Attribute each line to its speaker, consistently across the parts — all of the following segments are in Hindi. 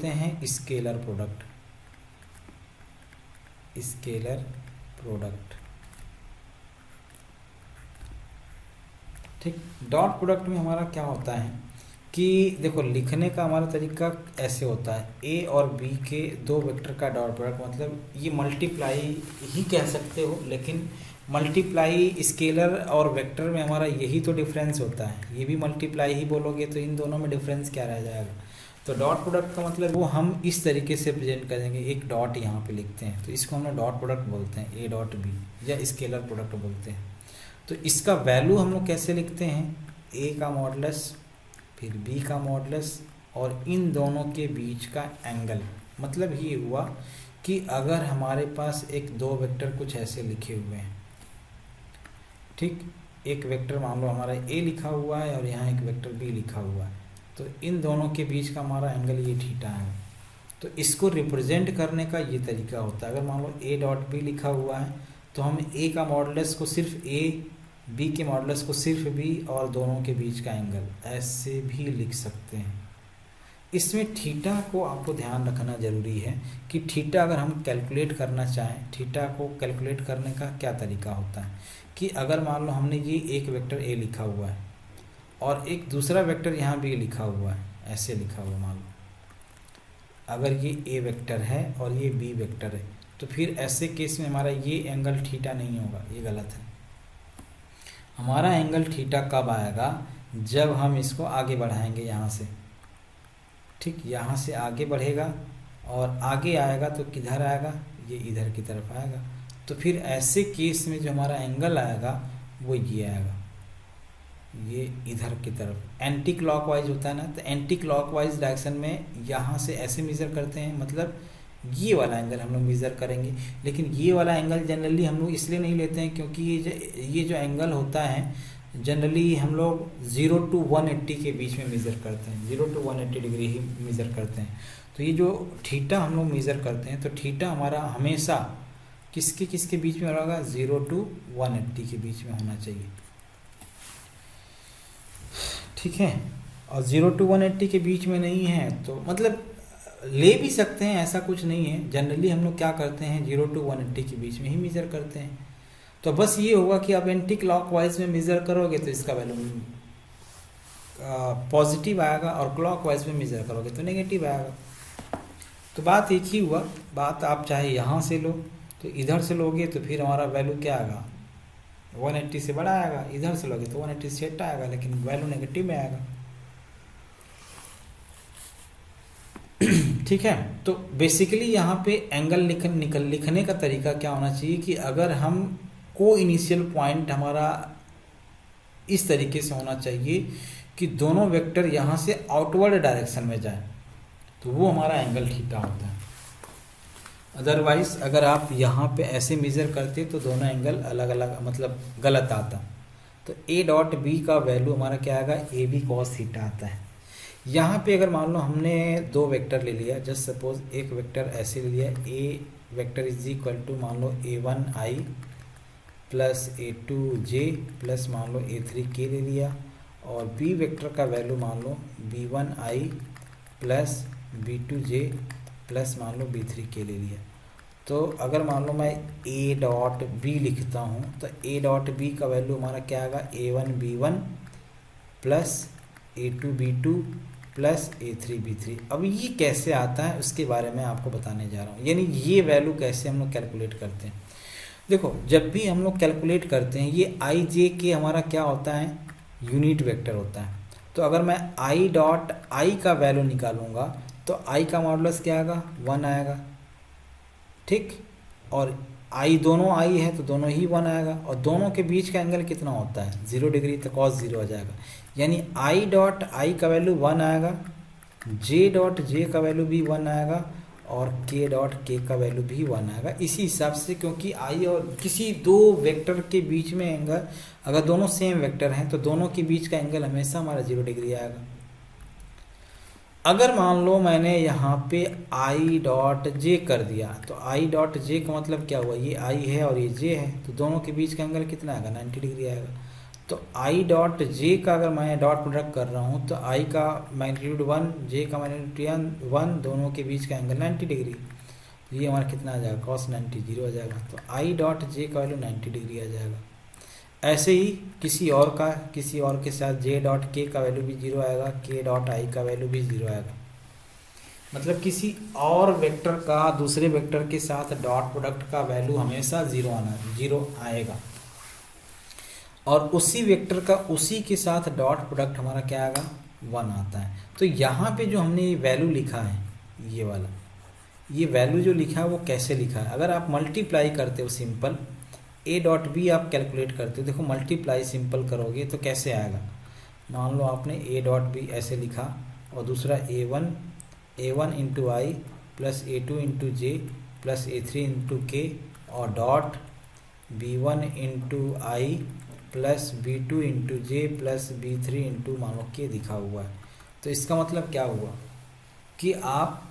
Speaker 1: बोलते हैं स्केलर प्रोडक्ट, स्केलर प्रोडक्ट। ठीक, डॉट प्रोडक्ट में हमारा क्या होता है कि देखो लिखने का हमारा तरीका ऐसे होता है, ए और बी के दो वेक्टर का डॉट प्रोडक्ट, मतलब ये मल्टीप्लाई ही कह सकते हो, लेकिन मल्टीप्लाई स्केलर और वेक्टर में हमारा यही तो डिफरेंस होता है, ये भी मल्टीप्लाई ही बोलोगे तो इन दोनों में डिफरेंस क्या रह जाएगा। तो डॉट प्रोडक्ट का मतलब वो हम इस तरीके से प्रेजेंट करेंगे, एक डॉट यहाँ पे लिखते हैं तो इसको हम लोग डॉट प्रोडक्ट बोलते हैं, ए डॉट बी, या स्केलर प्रोडक्ट बोलते हैं। तो इसका वैल्यू हम लोग कैसे लिखते हैं, ए का मॉडुलस फिर बी का मॉडुलस और इन दोनों के बीच का एंगल। मतलब ये हुआ कि अगर हमारे पास एक दो वेक्टर कुछ ऐसे लिखे हुए हैं, ठीक, एक वेक्टर मान लो हमारा ए लिखा हुआ है और यहाँ एक वेक्टर बी लिखा हुआ है, तो इन दोनों के बीच का हमारा एंगल ये थीटा है। तो इसको रिप्रेजेंट करने का ये तरीका होता है। अगर मान लो ए डॉट बी लिखा हुआ है तो हम ए का मॉडुलस को सिर्फ ए, बी के मॉडुलस को सिर्फ बी और दोनों के बीच का एंगल ऐसे भी लिख सकते हैं। इसमें थीटा को आपको ध्यान रखना ज़रूरी है कि थीटा अगर हम कैलकुलेट करना चाहें, थीटा को कैलकुलेट करने का क्या तरीका होता है कि अगर मान लो हमने ये एक वेक्टर ए लिखा हुआ है और एक दूसरा वेक्टर यहाँ बी लिखा हुआ है, ऐसे लिखा हुआ मान लो, अगर ये ए वेक्टर है और ये बी वेक्टर है तो फिर ऐसे केस में हमारा ये एंगल थीटा नहीं होगा, ये गलत है। हमारा एंगल थीटा कब आएगा, जब हम इसको आगे बढ़ाएंगे यहाँ से, ठीक, यहाँ से आगे बढ़ेगा और आगे आएगा तो किधर आएगा, ये इधर की तरफ आएगा। तो फिर ऐसे केस में जो हमारा एंगल आएगा वो ये आएगा, ये इधर की तरफ एंटी क्लॉकवाइज होता है ना, तो एंटी क्लॉकवाइज डायरेक्शन में यहाँ से ऐसे मेज़र करते हैं, मतलब ये वाला एंगल हम लोग मेज़र करेंगे। लेकिन ये वाला एंगल जनरली हम लोग इसलिए नहीं लेते हैं क्योंकि ये जो एंगल होता है जनरली हम लोग 0 to 180 के बीच में मेज़र करते हैं, 0 to 180 डिग्री ही मेज़र करते हैं। तो ये जो थीटा हम लोग मेज़र करते हैं तो थीटा हमारा हमेशा किसके बीच में होगा, 0 to 180 के बीच में होना चाहिए, ठीक है। और 0 to 180 के बीच में नहीं है तो मतलब ले भी सकते हैं, ऐसा कुछ नहीं है। जनरली हम लोग क्या करते हैं 0 to 180 के बीच में ही मेज़र करते हैं। तो बस ये होगा कि आप एंटी क्लॉकवाइज में मेज़र करोगे तो इसका वैल्यू पॉजिटिव आएगा और क्लॉकवाइज में मेज़र करोगे तो नेगेटिव आएगा। तो बात एक ही हुआ, बात आप चाहे यहाँ से लो तो इधर से लोगे तो फिर हमारा वैल्यू क्या आएगा, 180 से बड़ा आएगा, इधर से लोगे तो 180 से छोटा आएगा, लेकिन वैल्यू नेगेटिव में आएगा, ठीक है। तो बेसिकली यहाँ पे एंगल लिखने का तरीका क्या होना चाहिए कि अगर हम को इनिशियल पॉइंट हमारा इस तरीके से होना चाहिए कि दोनों वेक्टर यहाँ से आउटवर्ड डायरेक्शन में जाए तो वो हमारा एंगल थीटा होता है। अदरवाइज अगर आप यहाँ पे ऐसे मेज़र करते तो दोनों एंगल अलग अलग मतलब गलत आता। तो ए डॉट बी का वैल्यू हमारा क्या आएगा, ए बी कॉस थीटा आता है। यहाँ पे अगर मान लो हमने दो वेक्टर ले लिया, जस्ट सपोज एक वेक्टर ऐसे ले लिया, ए वेक्टर इज इक्वल टू मान लो a1i प्लस a2j प्लस मान लो a3k ले लिया, और बी वेक्टर का वैल्यू मान लो b1i प्लस b2j प्लस मान लो b3k ले लिया। तो अगर मान लो मैं a डॉट बी लिखता हूँ तो a डॉट बी का वैल्यू हमारा क्या आएगा, a1b1 plus a2b2 plus a3b3। अब ये कैसे आता है उसके बारे में आपको बताने जा रहा हूँ, यानी ये वैल्यू कैसे हम लोग कैलकुलेट करते हैं। देखो जब भी हम लोग कैलकुलेट करते हैं ये आई जे के हमारा क्या होता है, यूनिट वेक्टर होता है। तो अगर मैं आई डॉट आई का वैल्यू निकालूंगा तो आई का मॉडुलस क्या आएगा, 1 आएगा, ठीक, और आई दोनों आई है तो दोनों ही 1 आएगा, और दोनों के बीच का एंगल कितना होता है 0 डिग्री, तो cos 0 आ जाएगा। यानी आई डॉट आई का वैल्यू 1 आएगा, जे डॉट जे का वैल्यू भी 1 आएगा, और के डॉट के का वैल्यू भी 1 आएगा। इसी हिसाब से क्योंकि आई और किसी दो वेक्टर के बीच में एंगल अगर दोनों सेम वेक्टर हैं तो दोनों के बीच का एंगल हमेशा हमारा 0 डिग्री आएगा। अगर मान लो मैंने यहाँ पे आई डॉट जे कर दिया तो आई डॉट जे का मतलब क्या हुआ, ये आई है और ये जे है, तो दोनों के बीच का एंगल कितना आएगा, 90 डिग्री आएगा। तो आई डॉट जे का अगर मैं डॉट प्रोडक्ट कर रहा हूँ तो आई का मैग्नीट्यूड 1, जे का मैग्नीट्यूड 1, दोनों के बीच का एंगल 90 डिग्री। तो ये हमारा कितना आ जाएगा, cos 90 जीरो आ जाएगा। तो आई डॉट जे का वैल्यू 90 डिग्री आ जाएगा। ऐसे ही किसी और के साथ जे डॉट के का वैल्यू भी जीरो आएगा, के डॉट आई का वैल्यू भी जीरो आएगा। मतलब किसी और वेक्टर का दूसरे वेक्टर के साथ डॉट प्रोडक्ट का वैल्यू हमेशा जीरो आएगा। और उसी वेक्टर का उसी के साथ डॉट प्रोडक्ट हमारा क्या आएगा, 1 आता है। तो यहाँ पे जो हमने ये वैल्यू लिखा है, ये वाला ये वैल्यू जो लिखा है वो कैसे लिखा है, अगर आप मल्टीप्लाई करते हो सिंपल ए डॉट बी आप कैलकुलेट करते हो, देखो मल्टीप्लाई सिंपल करोगे तो कैसे आएगा। मान लो आपने ए डॉट बी ऐसे लिखा और दूसरा ए वन इंटू आई प्लस A2 इंटू जे प्लस A3 इंटू के और डॉट B1 इंटू आई प्लस B2 इंटू जे प्लस B3 इंटू मान लो के दिखा हुआ है। तो इसका मतलब क्या हुआ कि आप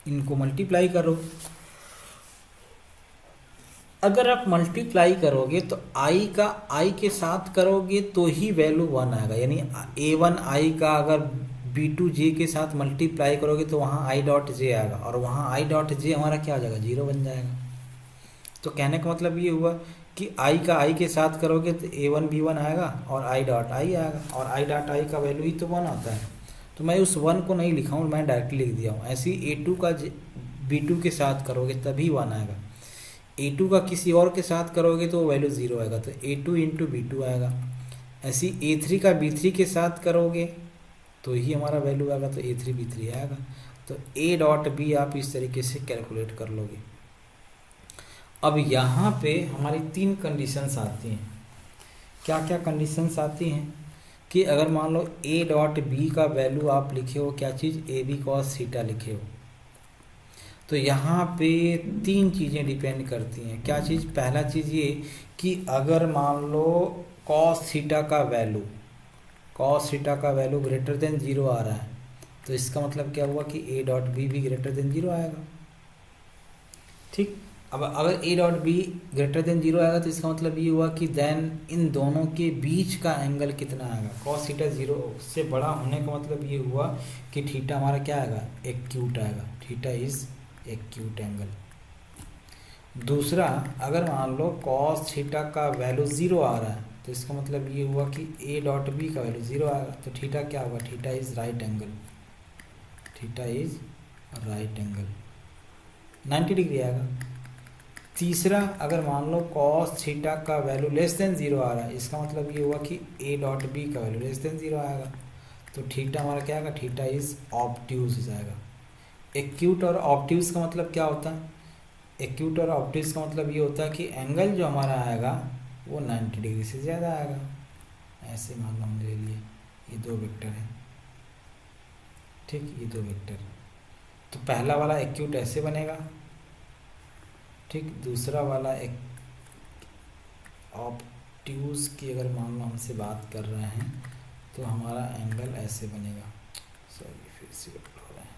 Speaker 1: इनको मल्टीप्लाई करो। अगर आप मल्टीप्लाई करोगे तो आई का आई के साथ करोगे तो ही वैल्यू 1 आएगा, यानी A1 आई का अगर B2 जे के साथ मल्टीप्लाई करोगे तो वहाँ आई डॉट जे आएगा और वहाँ आई डॉट जे हमारा क्या हो जाएगा, जीरो बन जाएगा। तो कहने का मतलब ये हुआ कि आई का आई के साथ करोगे तो A1 B1 आएगा और आई डॉट आई आएगा और आई डॉट आई का वैल्यू ही तो 1 आता है। तो मैं उस 1 को नहीं लिखा हूँ, मैं डायरेक्टली लिख दिया हूँ। ऐसे ही A2 का B2 के साथ करोगे तभी 1 आएगा। A2 का किसी और के साथ करोगे तो वैल्यू 0 आएगा, तो A2 इंटू B2 आएगा। ऐसे ही A3 का B3 के साथ करोगे तो ही हमारा वैल्यू आएगा, तो A3 B3 आएगा। तो A डॉट बी आप इस तरीके से कैलकुलेट कर लोगे। अब यहाँ पे हमारी 3 कंडीशंस आती हैं। क्या क्या कंडीशंस आती हैं कि अगर मान लो ए डॉट बी का वैल्यू आप लिखे हो, क्या चीज़, ए बी कॉस थीटा लिखे हो, तो यहाँ पे 3 चीज़ें डिपेंड करती हैं। क्या चीज़, पहला चीज़ ये कि अगर मान लो कॉस थीटा का वैल्यू ग्रेटर देन 0 आ रहा है तो इसका मतलब क्या हुआ कि ए डॉट बी भी ग्रेटर देन 0 आएगा। ठीक, अब अगर ए डॉट बी ग्रेटर देन 0 आएगा तो इसका मतलब ये हुआ कि देन इन दोनों के बीच का एंगल कितना आएगा, कॉस थीटा 0 से बड़ा होने का मतलब ये हुआ कि थीटा हमारा क्या आएगा, एक्यूट आएगा। Theta is acute angle. दूसरा, अगर मान लो कॉस थीटा का वैल्यू 0 आ रहा है तो इसका मतलब ये हुआ कि ए डॉट बी का वैल्यू 0 आएगा, तो थीटा क्या होगा, theta is right angle. Theta is right angle 90 degree आएगा। तीसरा, अगर मान लो कॉस थीटा का वैल्यू लेस देन 0 आ रहा है, इसका मतलब ये हुआ कि ए डॉट बी का वैल्यू लेस देन 0 आएगा, तो थीटा हमारा क्या आएगा, थीटा इज ऑब्ट्यूज हो जाएगा। एक्यूट और ऑब्ट्यूज का मतलब क्या होता है, एक्यूट और ऑब्ट्यूज का मतलब ये होता है कि एंगल जो हमारा आएगा वो 90 डिग्री से ज़्यादा आएगा। ऐसे मान लो हमने ले लिए, ये 2 वेक्टर हैं, ठीक, ये 2 वेक्टर। तो पहला वाला एक्यूट ऐसे बनेगा, ठीक, दूसरा वाला एक ऑब्ट्यूज की अगर मान लो हमसे बात कर रहे हैं तो हमारा एंगल ऐसे बनेगा। सॉरी, फिर से गड़बड़ हो रहा है,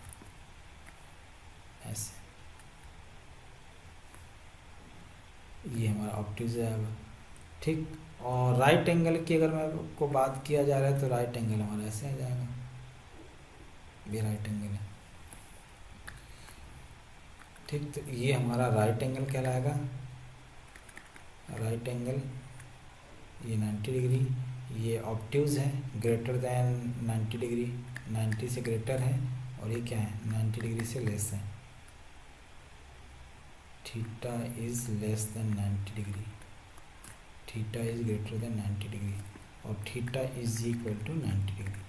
Speaker 1: ऐसे, ये हमारा ऑब्ट्यूज आएगा, ठीक। और राइट एंगल की अगर मैं को बात किया जा रहा है तो राइट एंगल हमारा ऐसे आ जाएगा, ये राइट एंगल है, ठीक। तो ये हमारा राइट एंगल कहलाएगा, राइट एंगल, ये 90 डिग्री, ये ऑब्ट्यूज है, ग्रेटर देन 90 डिग्री, 90 से ग्रेटर है, और ये क्या है, 90 डिग्री से लेस है। Theta is less than 90 degree, theta is greater than 90 degree, और theta is equal to 90 degree.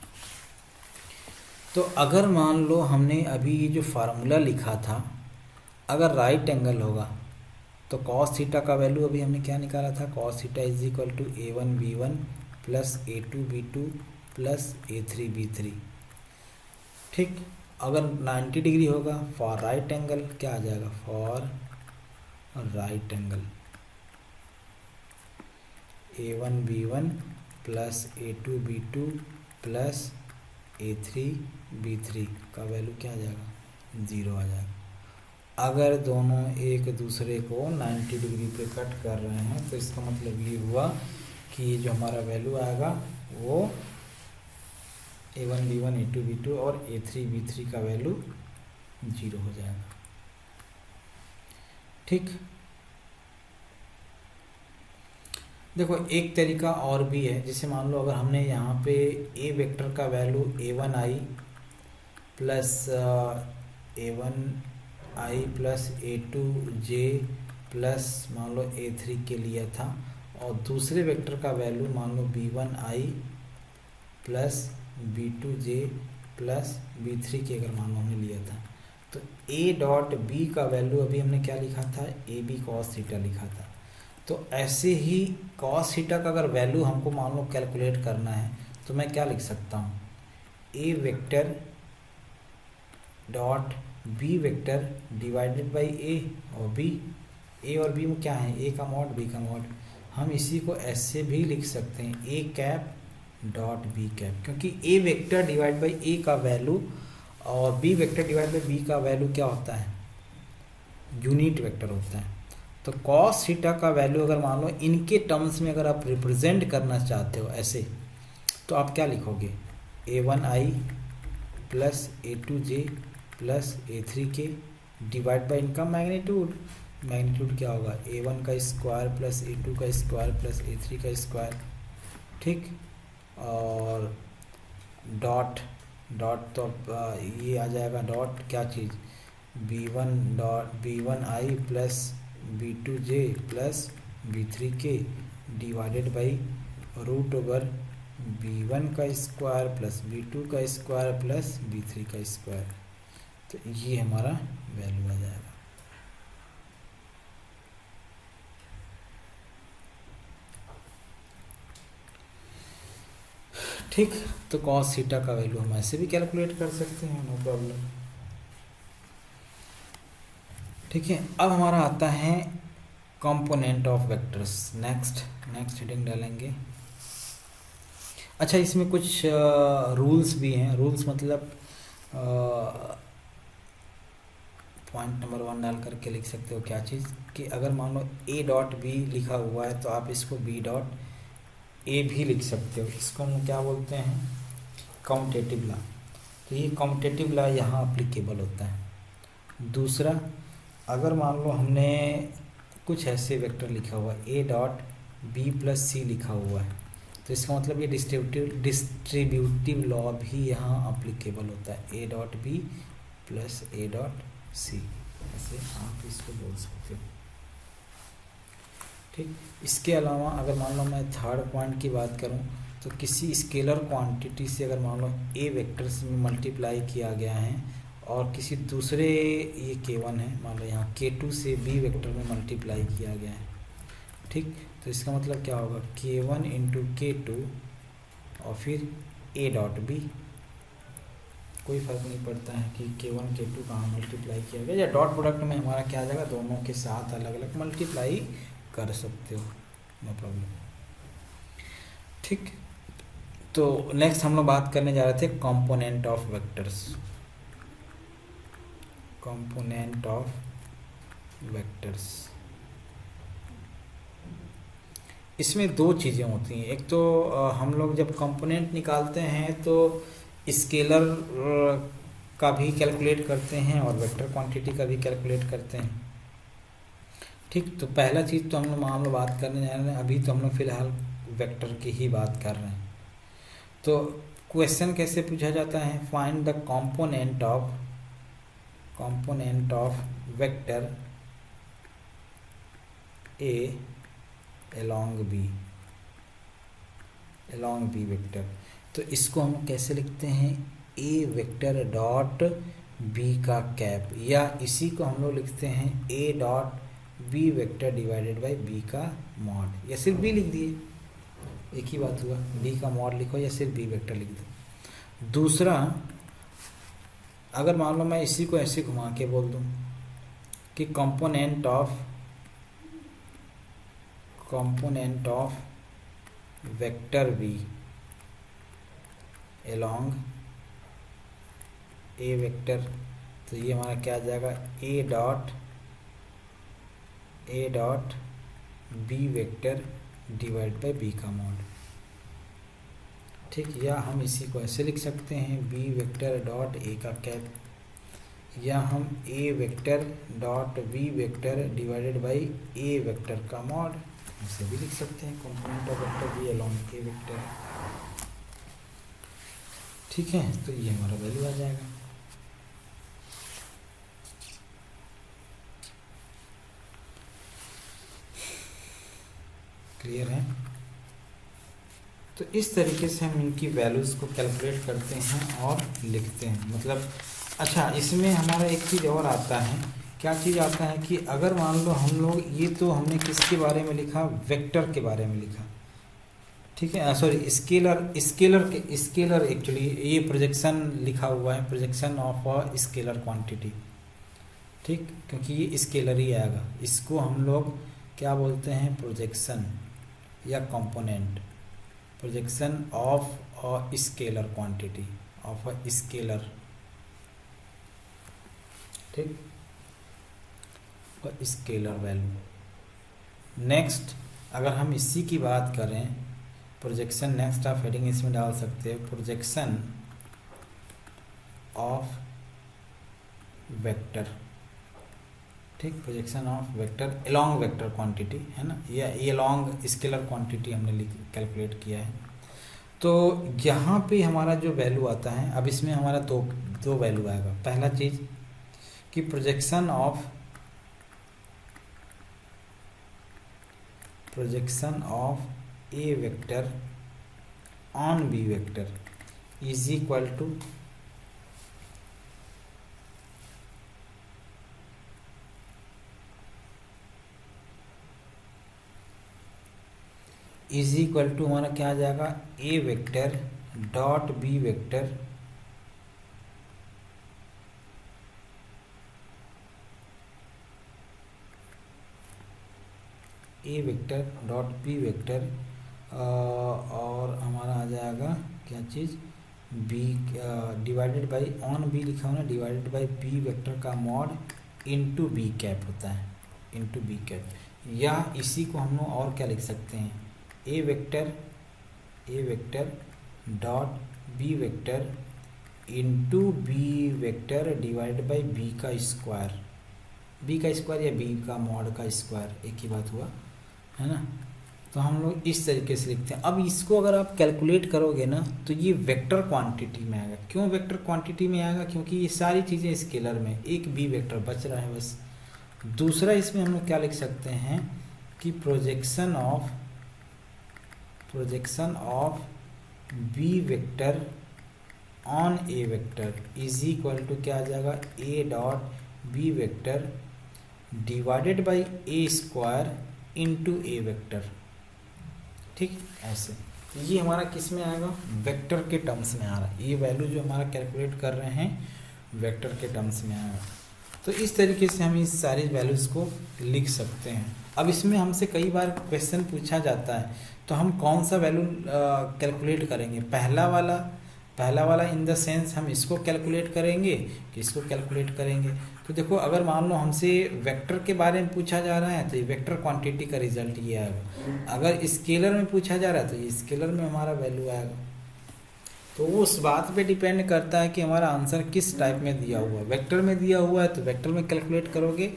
Speaker 1: तो अगर मान लो हमने अभी ये जो फार्मूला लिखा था, अगर राइट एंगल होगा तो कॉस थीटा का वैल्यू अभी हमने क्या निकाला था, cos theta is equal to A1 B1 plus A2 B2 plus A3 B3, ठीक। अगर 90 डिग्री होगा फॉर राइट एंगल क्या आ जाएगा, for right angle A1 B1 plus A2 B2 plus A3 B3 का वैल्यू क्या आ जाएगा, 0 आ जाएगा। अगर दोनों एक दूसरे को 90 डिग्री पे कट कर रहे हैं तो इसका मतलब ये हुआ कि ये जो हमारा वैल्यू आएगा वो A1 B1 A2 B2 और A3 B3 का वैल्यू 0 हो जाएगा। ठीक, देखो एक तरीका और भी है, जैसे मान लो अगर हमने यहाँ पे ए वेक्टर का value A1i plus A1i plus A2j plus मान लो A3 के लिया था, और दूसरे वेक्टर का वैल्यू मान लो B1i plus B2j plus B3 के अगर मान लो हमने लिया था, तो A डॉट बी का वैल्यू अभी हमने क्या लिखा था, ए बी कॉस थीटा लिखा था। तो ऐसे ही कॉस थीटा का अगर वैल्यू हमको मान लो कैलकुलेट करना है तो मैं क्या लिख सकता हूँ, A vector dot B vector divided by A और बी। ए और बी में क्या है, ए का मॉड बी का मॉड। हम इसी को ऐसे भी लिख सकते हैं, A cap dot B cap, क्योंकि A vector divide by A का वैल्यू और B vector divide by B का वैल्यू क्या होता है, यूनिट वेक्टर होता है। तो कॉस थीटा का वैल्यू अगर मान लो इनके टर्म्स में अगर आप रिप्रेजेंट करना चाहते हो ऐसे, तो आप क्या लिखोगे, A1i plus A2j plus A3k divide by इनका मैग्नीट्यूड। मैग्नीट्यूड क्या होगा, A1 का स्क्वायर प्लस A2 का स्क्वायर प्लस A3 का स्क्वायर। ठीक, और डॉट डॉट तो ये आ जाएगा डॉट क्या चीज़, B1i plus B2j plus B3k divided by root over B1 का स्क्वायर प्लस B2 का स्क्वायर प्लस B3 का स्क्वायर। तो ये हमारा वैल्यू आ जाएगा। ठीक, तो कॉस थीटा का वैल्यू हम ऐसे भी कैलकुलेट कर सकते हैं, नो प्रॉब्लम। ठीक है, अब हमारा आता है component of vectors. Next heading डालेंगे। अच्छा, इसमें कुछ रूल्स भी हैं। रूल्स मतलब पॉइंट नंबर 1 डाल करके लिख सकते हो क्या चीज़, कि अगर मान लो ए डॉट बी लिखा हुआ है तो आप इसको बी डॉट ए भी लिख सकते हो। इसको हम क्या बोलते हैं, कम्यूटेटिव लॉ। तो ये कम्यूटेटिव लॉ यहाँ अप्लीकेबल होता है। दूसरा, अगर मान लो हमने कुछ ऐसे वेक्टर लिखा हुआ है, ए डॉट बी प्लस सी लिखा हुआ है, तो इसका मतलब ये डिस्ट्रीब्यूटिव लॉ भी यहाँ अप्लीकेबल होता है, A dot B plus A dot C, ऐसे आप इसको बोल सकते हो। ठीक, इसके अलावा अगर मान लो मैं थर्ड पॉइंट की बात करूँ, तो किसी स्केलर क्वांटिटी से अगर मान लो ए वेक्टर्स में मल्टीप्लाई किया गया है और किसी दूसरे, ये K1 है, मान लो यहाँ K2 से B वेक्टर में मल्टीप्लाई किया गया है। ठीक, तो इसका मतलब क्या होगा, K1 इंटू K2 और फिर A डॉट बी। कोई फर्क नहीं पड़ता है कि K1 K2 कहाँ मल्टीप्लाई किया गया, या डॉट प्रोडक्ट में हमारा क्या आ जाएगा, दोनों के साथ अलग अलग मल्टीप्लाई कर सकते हो, नो प्रॉब्लम। ठीक, तो नेक्स्ट हम लोग बात करने जा रहे थे component of vectors. Component of vectors, इसमें दो चीज़ें होती हैं। एक तो हम लोग जब कंपोनेंट निकालते हैं तो स्केलर का भी कैलकुलेट करते हैं और वेक्टर क्वांटिटी का भी कैलकुलेट करते हैं। ठीक, तो पहला चीज़ तो हम लोग बात करने जा रहे हैं, अभी तो हम लोग फिलहाल वेक्टर की ही बात कर रहे हैं। तो क्वेश्चन कैसे पूछा जाता है, find the component of vector A along B vector. तो इसको हम कैसे लिखते हैं, A वेक्टर डॉट B का कैप, या इसी को हम लोग लिखते हैं A dot B vector divided by B का मॉड, या सिर्फ B लिख दिए, एक ही बात हुआ, B का मॉड लिखो या सिर्फ B वेक्टर लिख दो। दूसरा, अगर मान लो मैं इसी को ऐसे घुमा के बोल दूं कि component of vector B along A vector, तो ये हमारा क्या आ जाएगा, A dot B vector divide by B का मॉड। ठीक, या हम इसी को ऐसे लिख सकते हैं बी वेक्टर डॉट ए का कैप, या हम A vector dot B vector divided by A vector का मॉड, ऐसे भी लिख सकते हैं component of vector B along A vector. ठीक है, तो ये हमारा वैल्यू आ जाएगा। क्लियर है? तो इस तरीके से हम इनकी वैल्यूज़ को कैलकुलेट करते हैं और लिखते हैं। मतलब अच्छा, इसमें हमारा एक चीज़ और आता है, क्या चीज़ आता है कि अगर मान लो हम लोग, ये तो हमने किसके बारे में लिखा, वेक्टर के बारे में लिखा, ठीक है, सॉरी स्केलर एक्चुअली ये प्रोजेक्शन लिखा हुआ है, projection of a scalar quantity. ठीक, क्योंकि ये स्केलर ही आएगा, इसको हम लोग क्या बोलते हैं, प्रोजेक्शन या component, projection of a scalar quantity, of a scalar. ठीक, और स्केलर वैल्यू। नेक्स्ट अगर हम इसी की बात करें, प्रोजेक्शन, नेक्स्ट आप हेडिंग इसमें डाल सकते हो, प्रोजेक्शन ऑफ वेक्टर। ठीक, projection of vector along vector quantity है ना, या ये अलोंग स्केलर क्वांटिटी हमने कैलकुलेट किया है। तो यहाँ पे हमारा जो वैल्यू आता है, अब इसमें हमारा दो वैल्यू आएगा। पहला चीज़ कि projection of A vector on B vector is equal to हमारा क्या आ जाएगा, A vector dot B vector A vector dot B vector, और हमारा आ जाएगा क्या चीज़, B divided by, on B लिखा हुआ ना, डिवाइडेड बाई बी वेक्टर का मॉड इनटू बी कैप होता है, इनटू बी कैप। या इसी को हम लोग और क्या लिख सकते हैं, A vector dot B vector into B vector divide by B का स्क्वायर, बी का स्क्वायर या बी का मॉड का स्क्वायर, एक ही बात हुआ है ना। तो हम लोग इस तरीके से लिखते हैं। अब इसको अगर आप कैलकुलेट करोगे ना, तो ये वेक्टर क्वांटिटी में आएगा। क्यों वेक्टर क्वांटिटी में आएगा, क्योंकि ये सारी चीज़ें स्केलर में, एक बी वेक्टर बच रहा है बस। दूसरा इसमें हम लोग क्या लिख सकते हैं कि projection of B vector on A vector is equal to क्या आ जाएगा, A dot B vector divided by A square into A vector. ठीक, ऐसे ये हमारा किस में आएगा, वेक्टर के टर्म्स में आ रहा है। ये वैल्यू जो हमारा कैलकुलेट कर रहे हैं वेक्टर के टर्म्स में आएगा। तो इस तरीके से हम इस सारी वैल्यूज़ को लिख सकते हैं। अब इसमें हमसे कई बार क्वेश्चन पूछा जाता है, तो हम कौन सा वैल्यू कैलकुलेट करेंगे, पहला वाला इन द सेंस हम इसको कैलकुलेट करेंगे कि इसको कैलकुलेट करेंगे। तो देखो, अगर मान लो हमसे वेक्टर के बारे में पूछा जा रहा है तो ये वेक्टर क्वांटिटी का रिजल्ट ये आएगा। अगर स्केलर में पूछा जा रहा है तो ये स्केलर में हमारा वैल्यू आएगा। तो वो उस बात पे डिपेंड करता है कि हमारा आंसर किस टाइप में दिया हुआ है। वेक्टर में दिया हुआ है तो वेक्टर में कैलकुलेट करोगे,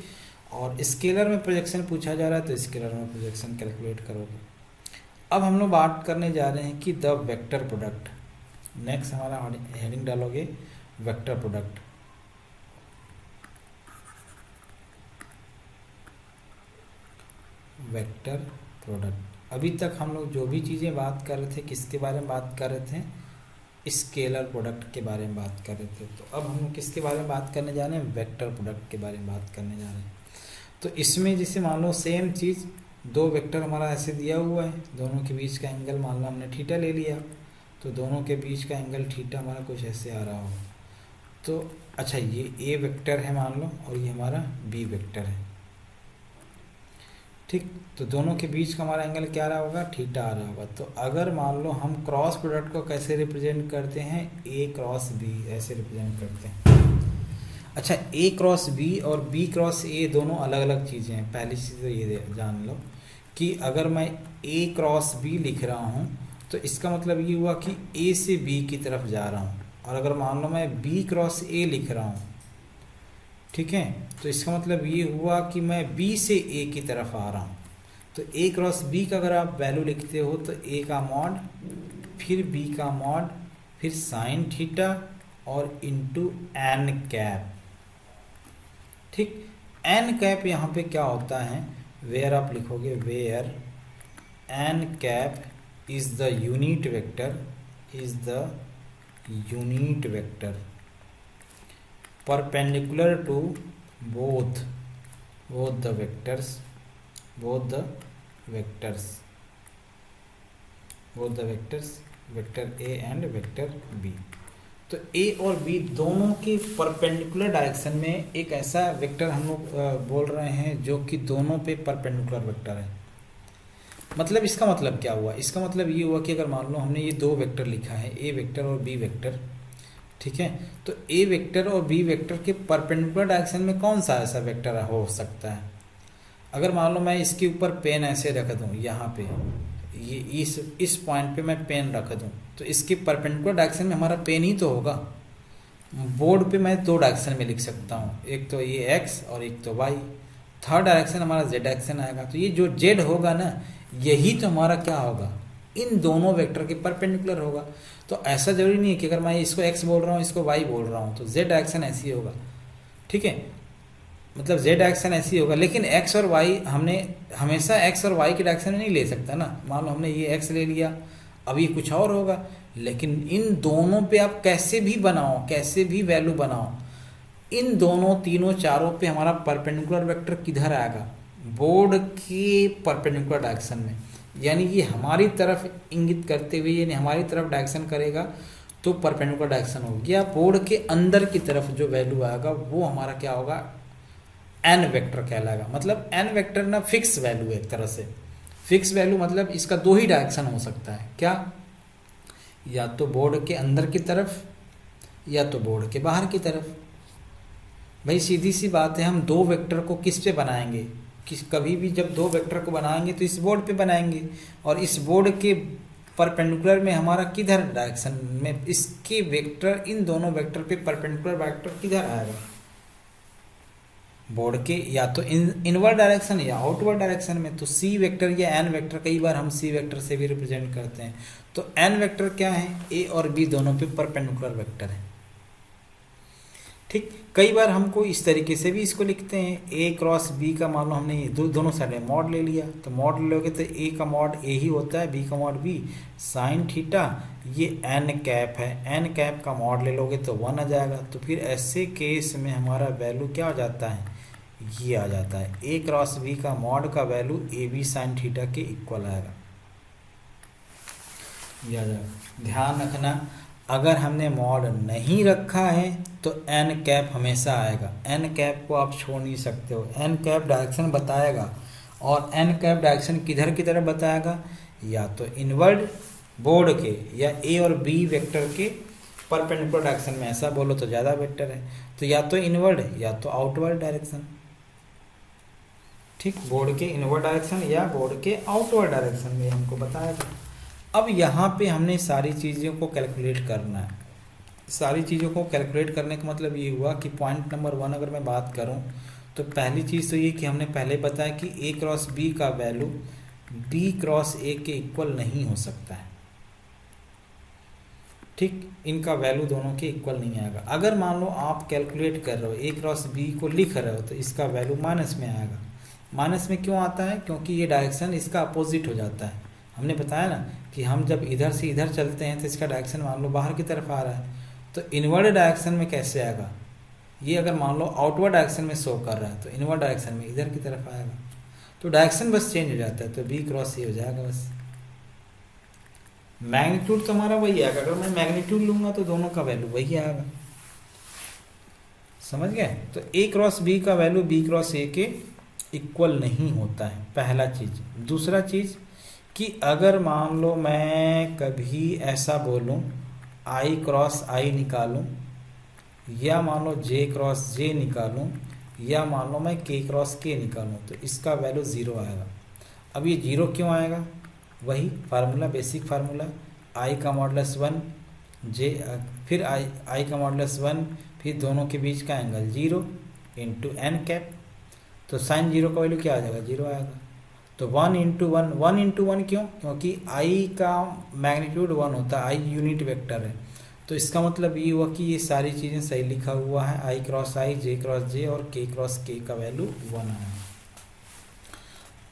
Speaker 1: और स्केलर में प्रोजेक्शन पूछा जा रहा है तो स्केलर में प्रोजेक्शन कैलकुलेट करोगे। अब हम लोग बात करने जा रहे हैं कि द वेक्टर प्रोडक्ट। नेक्स्ट हमारा हेडिंग डालोगे वेक्टर प्रोडक्ट। वेक्टर प्रोडक्ट, अभी तक हम लोग जो भी चीज़ें बात कर रहे थे किसके बारे में बात कर रहे थे, स्केलर प्रोडक्ट के बारे में बात कर रहे थे। तो अब हम किसके बारे में बात करने जा रहे हैं, वेक्टर प्रोडक्ट के बारे में बात करने जा रहे हैं। तो इसमें जैसे मान लो सेम चीज़, दो वेक्टर हमारा ऐसे दिया हुआ है, दोनों के बीच का एंगल मान लो हमने थीटा ले लिया, तो दोनों के बीच का एंगल थीटा हमारा कुछ ऐसे आ रहा हो। तो अच्छा, ये ए वेक्टर है मान लो, और ये हमारा बी वेक्टर है। ठीक, तो दोनों के बीच का हमारा एंगल क्या आ रहा होगा, थीटा आ रहा होगा। तो अगर मान लो हम क्रॉस प्रोडक्ट को कैसे रिप्रेजेंट करते हैं, ए क्रॉस बी ऐसे रिप्रेजेंट करते हैं। अच्छा, ए क्रॉस बी और बी क्रॉस ए दोनों अलग अलग चीज़ें हैं। पहली चीज़ तो ये जान लो कि अगर मैं ए क्रॉस बी लिख रहा हूँ तो इसका मतलब ये हुआ कि ए से बी की तरफ जा रहा हूँ, और अगर मान लो मैं बी क्रॉस ए लिख रहा हूँ, ठीक है, तो इसका मतलब ये हुआ कि मैं बी से ए की तरफ आ रहा हूँ। तो ए क्रॉस बी का अगर आप वैल्यू लिखते हो तो ए का मॉड, फिर बी का मॉड, फिर साइन थीटा और इंटू एन कैप। ठीक, एन कैप यहाँ पे क्या होता है, वेयर आप लिखोगे where N cap is the unit vector, is the unit vector perpendicular to both the vectors, vector A and vector B. तो ए और बी दोनों के परपेंडिकुलर डायरेक्शन में एक ऐसा वेक्टर हम लोग बोल रहे हैं जो कि दोनों पे परपेंडिकुलर वेक्टर है। मतलब इसका मतलब क्या हुआ, इसका मतलब ये हुआ कि अगर मान लो हमने ये दो वेक्टर लिखा है, ए वेक्टर और बी वेक्टर, ठीक है, तो ए वेक्टर और बी वेक्टर के परपेंडिकुलर डायरेक्शन में कौन सा ऐसा वेक्टर हो सकता है। अगर मान लो मैं इसके ऊपर पेन ऐसे रख दूँ, यहाँ पे ये इस पॉइंट पे मैं पेन रख दूँ, तो इसके परपेंडिकुलर डायरेक्शन में हमारा पेन ही तो होगा। बोर्ड पे मैं दो डायरेक्शन में लिख सकता हूँ, एक तो ये एक्स और एक तो वाई, थर्ड डायरेक्शन हमारा जेड डायरेक्शन आएगा। तो ये जो जेड होगा ना, यही तो हमारा क्या होगा, इन दोनों वेक्टर के परपेंडिकुलर होगा। तो ऐसा जरूरी नहीं है कि अगर मैं इसको एक्स बोल रहा हूँ इसको वाई बोल रहा हूँ तो जेड डायरेक्शन ऐसी होगा, ठीक है, मतलब जेड डायरेक्शन ऐसी होगा। लेकिन एक्स और वाई हमने हमेशा एक्स और वाई के डायरेक्शन में नहीं ले सकता ना। मान लो हमने ये एक्स ले लिया, अब ये कुछ और होगा, लेकिन इन दोनों पे आप कैसे भी बनाओ, कैसे भी वैल्यू बनाओ, इन दोनों तीनों चारों पे हमारा परपेंडिकुलर वेक्टर किधर आएगा, बोर्ड के परपेंडिकुलर डायरेक्शन में। यानी ये हमारी तरफ इंगित करते हुए, यानी हमारी तरफ डायरेक्शन करेगा तो परपेंडिकुलर डायरेक्शन होगी। या बोर्ड के अंदर की तरफ जो वैल्यू आएगा वो हमारा क्या होगा, एन वेक्टर कहलाएगा। मतलब एन वेक्टर ना फिक्स वैल्यू है, एक तरह से फिक्स वैल्यू, मतलब इसका दो ही डायरेक्शन हो सकता है, क्या, या तो बोर्ड के अंदर की तरफ या तो बोर्ड के बाहर की तरफ। भाई सीधी सी बात है, हम दो वेक्टर को किस पे बनाएंगे, कभी भी जब दो वेक्टर को बनाएंगे तो इस बोर्ड पे बनाएंगे, और इस बोर्ड के परपेंडिकुलर में हमारा किधर डायरेक्शन में, इसके वेक्टर, इन दोनों वेक्टर पे परपेंडिकुलर वेक्टर किधर आएगा, बोर्ड के या तो इनवर्ड डायरेक्शन या आउटवर्ड डायरेक्शन में। तो सी वेक्टर या एन वेक्टर, कई बार हम सी वेक्टर से भी रिप्रेजेंट करते हैं। तो एन वेक्टर क्या है, ए और बी दोनों पे परपेंडिकुलर वेक्टर है, ठीक। कई बार हमको इस तरीके से भी इसको लिखते हैं, ए क्रॉस बी का मान लो हमने ये दोनों साइड में मॉड ले लिया, तो मॉड लोगे तो ए का मॉड ए ही होता है, बी का मॉड बी, साइन थीटा, ये एन कैप है, एन कैप का मॉड ले लोगे तो 1 आ जाएगा। तो फिर ऐसे केस में हमारा वैल्यू क्या हो जाता है, ये आ जाता है, ए क्रॉस बी का मॉड का value A B sine theta के इक्वल आएगा, ये आ जाएगा। ध्यान रखना, अगर हमने मॉड नहीं रखा है तो एन कैप हमेशा आएगा, एन कैप को आप छोड़ नहीं सकते हो। एन कैप डायरेक्शन बताएगा, और एन कैप डायरेक्शन किधर की तरफ बताएगा, या तो इनवर्ड बोर्ड के या ए और बी वेक्टर के परपेंडिकुलर डायरेक्शन में, ऐसा बोलो तो ज़्यादा बेटर है। तो या तो इनवर्ड या तो आउटवर्ड डायरेक्शन, ठीक, बोर्ड के इनवर्ड डायरेक्शन या बोर्ड के आउटवर्ड डायरेक्शन में हमको बताएगा। अब यहाँ पे हमने सारी चीज़ों को कैलकुलेट करना है। सारी चीज़ों को कैलकुलेट करने का मतलब ये हुआ कि पॉइंट नंबर 1 अगर मैं बात करूँ तो पहली चीज़ तो ये कि हमने पहले बताया कि ए क्रॉस बी का वैल्यू बी क्रॉस ए के इक्वल नहीं हो सकता है, ठीक, इनका वैल्यू दोनों के इक्वल नहीं आएगा। अगर मान लो आप कैलकुलेट कर रहे हो, ए क्रॉस बी को लिख रहे हो, तो इसका वैल्यू माइनस में आएगा। माइनस में क्यों आता है, क्योंकि ये डायरेक्शन इसका अपोजिट हो जाता है। हमने बताया ना कि हम जब इधर से इधर चलते हैं तो इसका डायरेक्शन मान लो बाहर की तरफ आ रहा है, तो इनवर्ड डायरेक्शन में कैसे आएगा, ये अगर मान लो आउटवर्ड डायरेक्शन में शो कर रहा है तो इनवर्ड डायरेक्शन में इधर की तरफ आएगा। तो डायरेक्शन बस चेंज हो जाता है, तो बी क्रॉस ए हो जाएगा बस। मैग्नीट्यूड तो हमारा वही आएगा, अगर मैं मैग्नीट्यूड लूंगा तो दोनों का वैल्यू वही आएगा, समझ गए। तो ए क्रॉस बी का वैल्यू बी क्रॉस ए के इक्वल नहीं होता है, पहला चीज़। दूसरा चीज़ कि अगर मान लो मैं कभी ऐसा बोलूं आई क्रॉस आई निकालूं, या मान लो जे क्रॉस जे निकालूं, या मान लो मैं के क्रॉस के निकालूं, तो इसका वैल्यू 0 आएगा। अब ये जीरो क्यों आएगा? वही फार्मूला, बेसिक फार्मूला, आई का मॉडुलस 1 जे, फिर आई का मॉडुलस 1, फिर दोनों के बीच का एंगल 0 इंटू एन कैप। तो साइन जीरो का वैल्यू क्या आ जाएगा? 0 आएगा। तो 1 इंटू 1, 1 इंटू 1 क्यों? क्योंकि आई का मैग्नीट्यूड 1 होता है, आई यूनिट वेक्टर है। तो इसका मतलब ये हुआ कि ये सारी चीज़ें सही लिखा हुआ है, आई क्रॉस आई, जे क्रॉस जे और के क्रॉस के का वैल्यू 1 आया।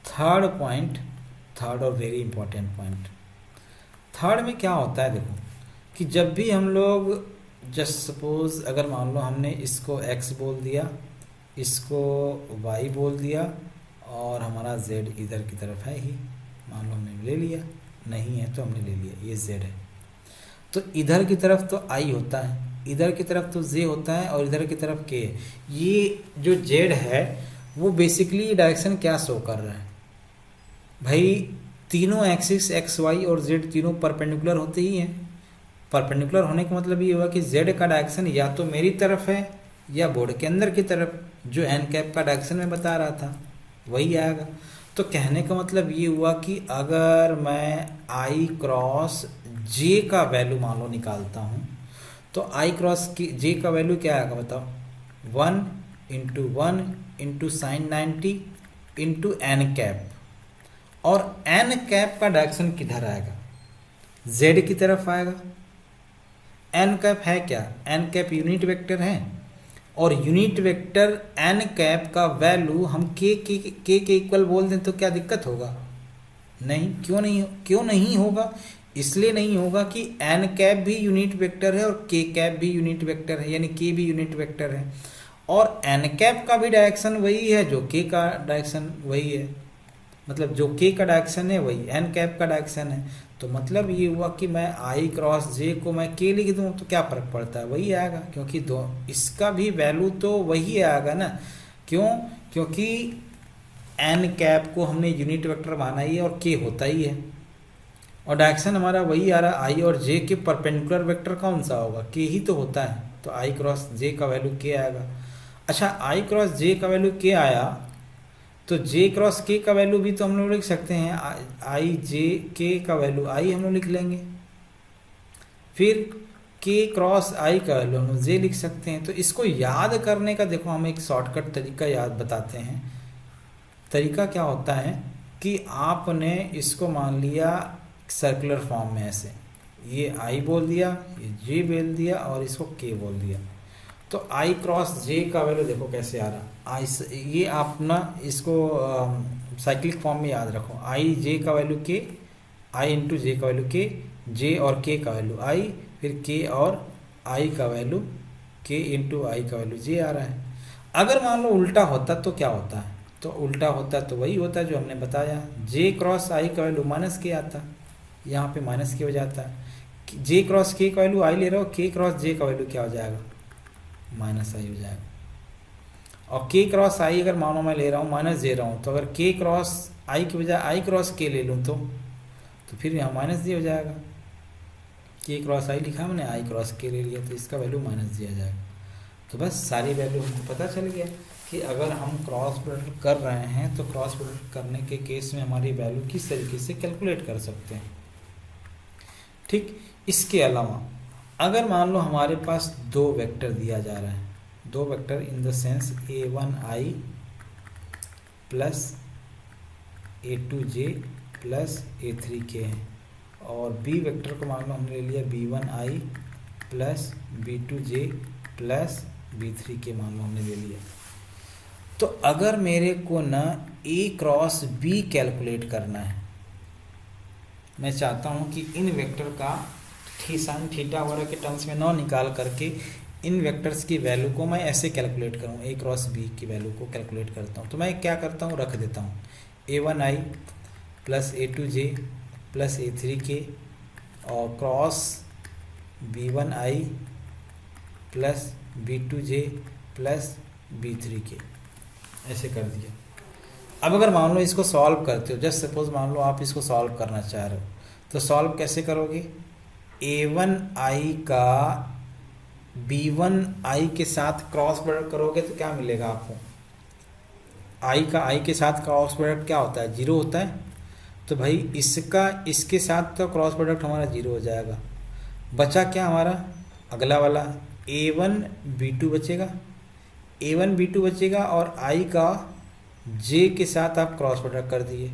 Speaker 1: थर्ड पॉइंट, थर्ड और वेरी इंपॉर्टेंट पॉइंट, थर्ड में क्या होता है देखो, कि जब भी हम लोग जस्ट सपोज अगर मान लो हमने इसको x बोल दिया, इसको y बोल दिया और हमारा z इधर की तरफ है ही, मान लो हमने ले लिया, नहीं है तो हमने ले लिया, ये z है। तो इधर की तरफ तो i होता है, इधर की तरफ तो j होता है और इधर की तरफ k है। ये जो z है वो बेसिकली डायरेक्शन क्या शो कर रहा है भाई? तीनों एक्सिस x y और z तीनों परपेंडिकुलर होते ही हैं। परपेंडिकुलर होने का मतलब ये हुआ कि z का डायरेक्शन या तो मेरी तरफ है या बोर्ड के अंदर की तरफ, जो एन कैप का डायरेक्शन में बता रहा था वही आएगा। तो कहने का मतलब ये हुआ कि अगर मैं आई क्रॉस जे का वैल्यू मान लो निकालता हूँ, तो आई क्रॉस जे का वैल्यू क्या आएगा बताओ? 1 into sine 90 into N cap, और एन कैप का डायरेक्शन किधर आएगा? z की तरफ आएगा। एन कैप है क्या? एन कैप यूनिट वेक्टर है, और यूनिट वेक्टर एन कैप का वैल्यू हम के इक्वल बोल दें तो क्या दिक्कत होगा? नहीं। क्यों नहीं होगा? इसलिए नहीं होगा कि एन कैप भी यूनिट वेक्टर है और के कैप भी यूनिट वेक्टर है, यानी के भी यूनिट वेक्टर है, और एन कैप का भी डायरेक्शन वही है जो के का डायरेक्शन वही है, मतलब जो के का डायरेक्शन है वही एन कैप का डायरेक्शन है। तो मतलब ये हुआ कि मैं आई क्रॉस जे को मैं के लिख दूँ तो क्या फ़र्क पड़ता है? वही आएगा, क्योंकि दो इसका भी वैल्यू तो वही आएगा ना। क्यों? क्योंकि एन कैप को हमने यूनिट वेक्टर माना ही है और के होता ही है, और डायरेक्शन हमारा वही आ रहा है। आई और जे के परपेंडिकुलर वेक्टर कौन सा होगा? के ही तो होता है, तो आई क्रॉस जे का वैल्यू के आएगा। अच्छा, आई क्रॉस जे का वैल्यू के आया तो जे क्रॉस के का वैल्यू भी तो हम लोग लिख सकते हैं, आई जे के का वैल्यू आई हम लोग लिख लेंगे, फिर के क्रॉस आई का वैल्यू हम लोग जे लिख सकते हैं। तो इसको याद करने का देखो हम एक शॉर्टकट तरीका याद बताते हैं। तरीका क्या होता है कि आपने इसको मान लिया सर्कुलर फॉर्म में, ऐसे ये आई बोल दिया, ये जे बोल दिया और इसको के बोल दिया। तो आई क्रॉस जे का वैल्यू देखो कैसे आ रहा, आई ये आप ना इसको साइक्लिक फॉर्म में याद रखो। आई जे का वैल्यू के, आई इंटू जे का वैल्यू के, जे और के का वैल्यू आई, फिर के और आई का वैल्यू के इंटू आई का वैल्यू जे आ रहा है। अगर मान लो उल्टा होता तो क्या होता है? तो उल्टा होता तो वही होता जो हमने बताया, जे क्रॉस आई का वैल्यू माइनस के आता, यहाँ पे माइनस के हो जाता है। जे क्रॉस के का वैल्यू आई ले रहा हो, के क्रॉस जे का वैल्यू क्या हो जाएगा? माइनस आई हो जाएगा। और के क्रॉस आई अगर मानो मैं ले रहा हूँ माइनस दे रहा हूँ, तो अगर के क्रॉस आई की बजाय आई क्रॉस के ले लूँ तो फिर यहाँ माइनस दी हो जाएगा। के क्रॉस आई लिखा मैंने, आई क्रॉस के ले लिया, तो इसका वैल्यू माइनस दिया जाएगा। तो बस सारी वैल्यू हमको पता चल गया कि अगर हम क्रॉस प्रोडक्ट कर रहे हैं तो क्रॉस प्रोडक्ट करने के केस में हमारी वैल्यू किस तरीके से कैलकुलेट कर सकते हैं। ठीक, इसके अलावा अगर मान लो हमारे पास दो वेक्टर दिया जा रहा है, दो vector in the sense a1i plus a2j plus a3k है, और b वेक्टर को मान लो हमने ले लिया b1i plus b2j plus b3k मान लो हमने ले लिया। तो अगर मेरे को ना a क्रॉस b कैलकुलेट करना है, मैं चाहता हूँ कि इन वेक्टर का साइन थीटा वगैरह के टर्म्स में ना निकाल करके इन वेक्टर्स की वैल्यू को मैं ऐसे कैलकुलेट करूँ, ए क्रॉस बी की वैल्यू को कैलकुलेट करता हूँ। तो मैं क्या करता हूँ, रख देता हूँ a1i plus a2j plus a3k और cross b1i plus b2j plus b3k, ऐसे कर दिया। अब अगर मान लो इसको सॉल्व करते हो, जस्ट सपोज मान लो आप इसको सॉल्व करना चाह रहे हो, तो सॉल्व कैसे करोगे? a1i का b1i के साथ क्रॉस प्रोडक्ट करोगे तो क्या मिलेगा आपको? i का i के साथ क्रॉस प्रोडक्ट क्या होता है? 0 होता है। तो भाई इसका इसके साथ तो क्रॉस प्रोडक्ट हमारा जीरो हो जाएगा। बचा क्या हमारा अगला वाला, A1 B2 बचेगा, A1 B2 बचेगा और I का J के साथ आप क्रॉस प्रोडक्ट कर दिए।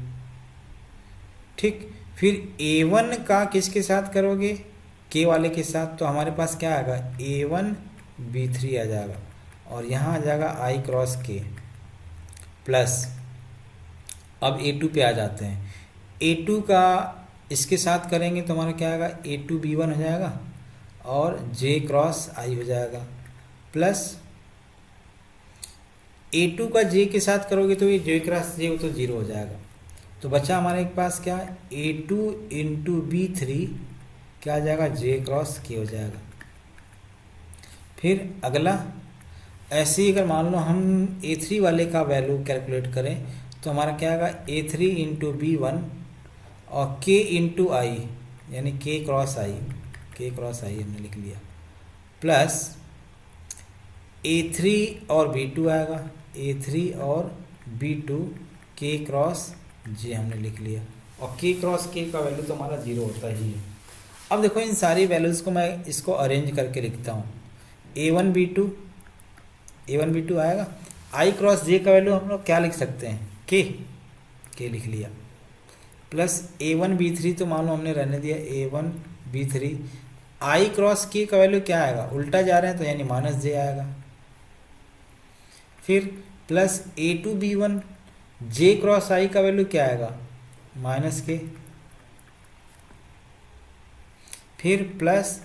Speaker 1: ठीक, फिर A1 का किसके साथ करोगे, K वाले के साथ, तो हमारे पास क्या आएगा A1 B3 आ जाएगा और यहाँ आ जाएगा I क्रॉस K प्लस। अब A2 पे आ जाते हैं, A2 का इसके साथ करेंगे तो हमारा क्या आएगा A2B1 हो जाएगा और J क्रॉस I हो जाएगा प्लस A2 का J के साथ करोगे तो ये J क्रॉस J तो जीरो हो जाएगा। तो बचा हमारे पास क्या A2 इंटू B3 क्या आ जाएगा J क्रॉस K हो जाएगा। फिर अगला ऐसे ही अगर मान लो हम A3 वाले का वैल्यू कैलकुलेट करें तो हमारा क्या आएगा A3 इंटू B1 और K इंटू I यानी K क्रॉस I हमने लिख लिया प्लस A3 और B2 आएगा, A3 और B2 K क्रॉस J हमने लिख लिया और K क्रॉस K का वैल्यू तो हमारा जीरो होता ही है। अब देखो इन सारी वैल्यूज़ को मैं इसको अरेंज करके लिखता हूँ। A1 B2 आएगा, I क्रॉस J का वैल्यू हम लोग क्या लिख सकते हैं K लिख लिया प्लस A1 B3 तो मान लो हमने रहने दिया A1 B3, I cross K का वैल्यू क्या आएगा, उल्टा जा रहे हैं तो यानी माइनस J आएगा। फिर plus A2B1 J cross I का वैल्यू क्या आएगा माइनस K। फिर प्लस